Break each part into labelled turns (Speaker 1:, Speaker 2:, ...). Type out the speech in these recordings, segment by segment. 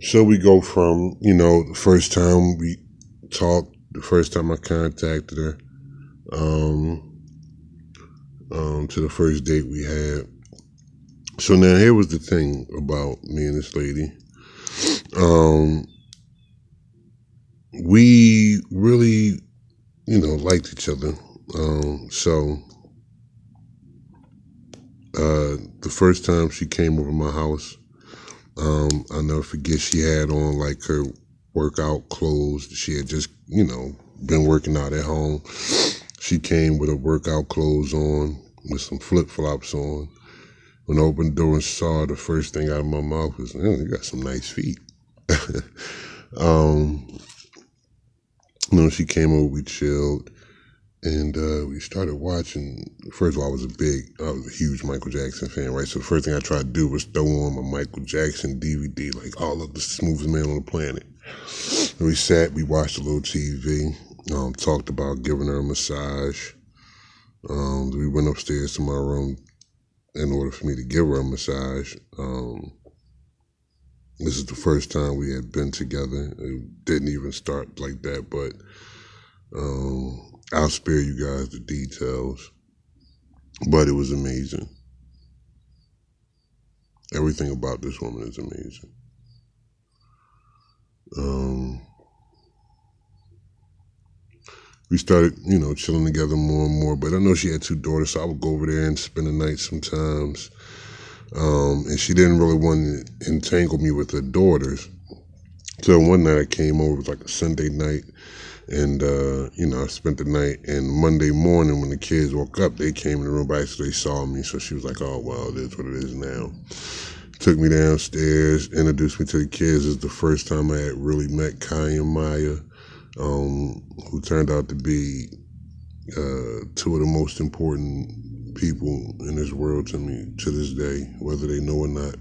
Speaker 1: So we go from, the first time we talked, the first time I contacted her, to the first date we had. So now here was the thing about me and this lady. We really, liked each other. The first time she came over my house, I'll never forget, she had on like her workout clothes. She had just, been working out at home. She came with her workout clothes on, with some flip-flops on. When I opened the door and saw her, the first thing out of my mouth was, you got some nice feet. She came over, we chilled, and we started watching. First of all, I was a huge Michael Jackson fan, right? So the first thing I tried to do was throw on my Michael Jackson DVD, like, oh, look, this is the smoothest man on the planet. And we sat, we watched a little TV, talked about giving her a massage. We went upstairs to my room in order for me to give her a massage. This is the first time we had been together. It didn't even start like that, but I'll spare you guys the details. But it was amazing. Everything about this woman is amazing. We started, chilling together more and more. But I know she had 2 daughters, so I would go over there and spend the night sometimes. And she didn't really want to entangle me with her daughters. So one night I came over, it was like a Sunday night, and, I spent the night. And Monday morning when the kids woke up, they came in the room by accident, they saw me. So she was like, oh, well, it is what it is now. Took me downstairs, introduced me to the kids. It was the first time I had really met Kai and Maya, who turned out to be 2 of the most important people in this world to me to this day, whether they know or not.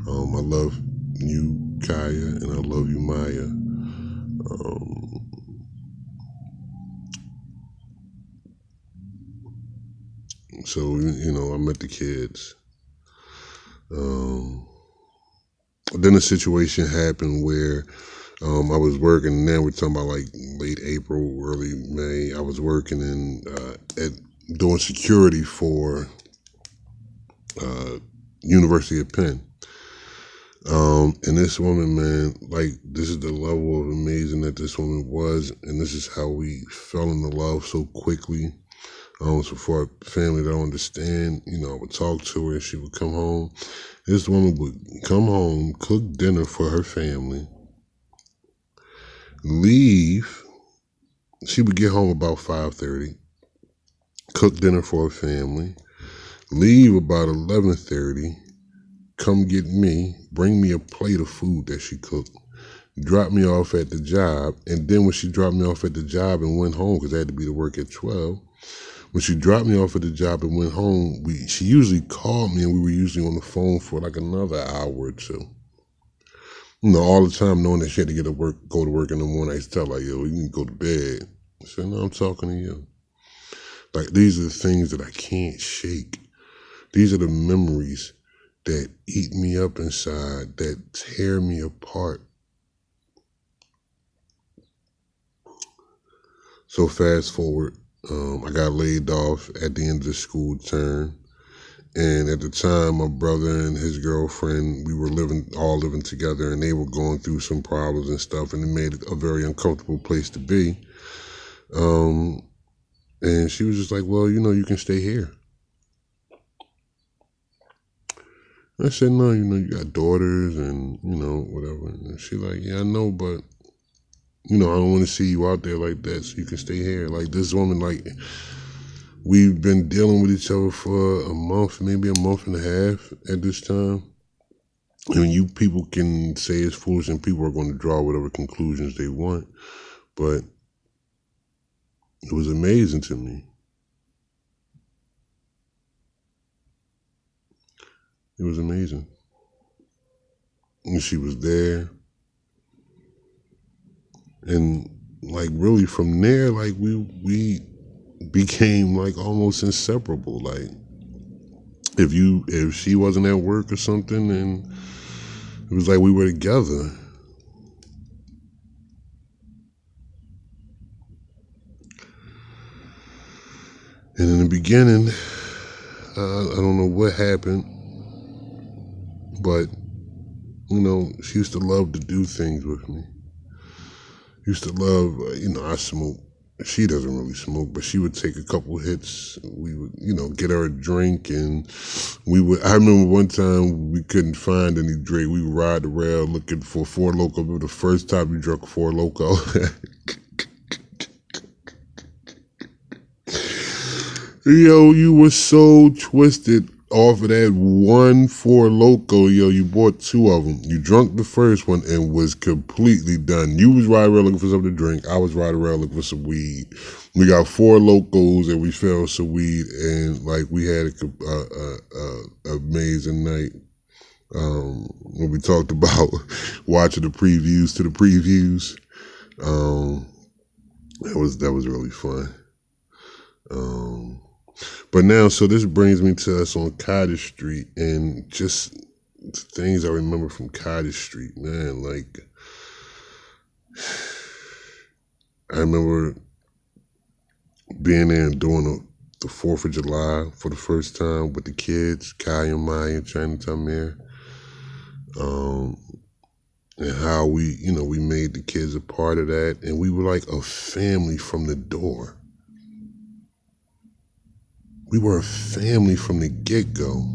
Speaker 1: I love you, Kaya, and I love you, Maya. So, I met the kids. Then a situation happened where I was working, and now we're talking about like late April, early May. I was working doing security for University of Penn. And this woman, man, like, this is the level of amazing that this woman was, and this is how we fell into love so quickly. So for a family that don't understand, I would talk to her, and she would come home. This woman would come home, cook dinner for her family, leave. She would get home about 5:30, cook dinner for her family, leave about 11:30, come get me, bring me a plate of food that she cooked, drop me off at the job. And then when she dropped me off at the job and went home, because I had to be to work at 12, when she dropped me off at the job and went home, she usually called me, and we were usually on the phone for like another hour or two. All the time knowing that she had to go to work in the morning. I used to tell her, like, yo, you need to go to bed. I said, no, I'm talking to you. Like, these are the things that I can't shake. These are the memories that eat me up inside, that tear me apart. So fast forward, I got laid off at the end of the school term. And at the time, my brother and his girlfriend, we were all living together, and they were going through some problems and stuff, and it made it a very uncomfortable place to be. And she was just like, well, you can stay here. I said, no, you got daughters and, whatever. And she like, yeah, I know, but, I don't want to see you out there like that, so you can stay here. Like, this woman, like, we've been dealing with each other for a month, maybe a month and a half at this time. And you people can say it's foolish, and people are going to draw whatever conclusions they want. But it was amazing to me. It was amazing. And she was there. And like, really from there, like, we became like almost inseparable. Like, if she wasn't at work or something, and it was like we were together. beginning, I don't know what happened, but, she used to love to do things with me. Used to love, I smoke. She doesn't really smoke, but she would take a couple hits. We would, get her a drink, and I remember one time we couldn't find any drink. We would ride around looking for Four Loko. It was the first time you drank Four Loko. Yo, you were so twisted off of that one Four Loko. Yo, you bought two of them. You drunk the first one and was completely done. You was riding around looking for something to drink. I was riding around looking for some weed. We got Four Locos and we found some weed, and we had a amazing night. When we talked about watching the previews to the previews, that was really fun. But now, so this brings me to us on Cottage Street, and just things I remember from Cottage Street, man. I remember being there and doing the 4th of July for the first time with the kids, Kai and Maya and Chinatown Mayor. And how we made the kids a part of that, and we were like a family from the door. We were a family from the get-go.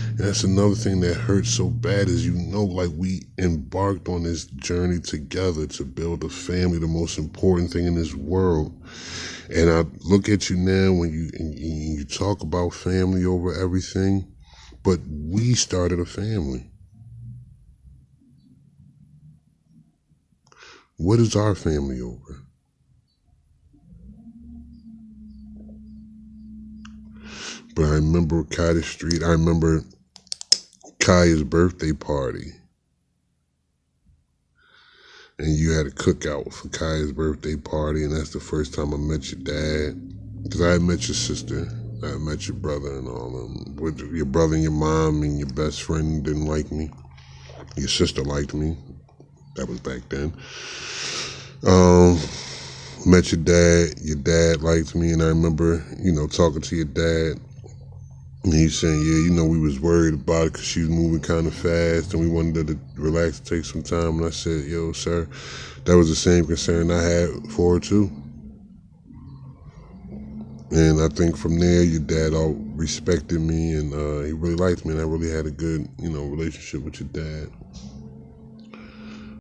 Speaker 1: And that's another thing that hurts so bad is, we embarked on this journey together to build a family, the most important thing in this world. And I look at you now when you talk about family over everything, but we started a family. What is our family over? But I remember Cottage Street. I remember Kaya's birthday party. And you had a cookout for Kaya's birthday party, and that's the first time I met your dad. Because I had met your sister. I had met your brother and all them. With your brother and your mom and your best friend didn't like me. Your sister liked me. That was back then. Met your dad. Your dad liked me, and I remember, talking to your dad. And he's saying, we was worried about it because she was moving kind of fast and we wanted her to relax and take some time. And I said, yo, sir, that was the same concern I had for her too. And I think from there, your dad all respected me, and he really liked me, and I really had a good, relationship with your dad.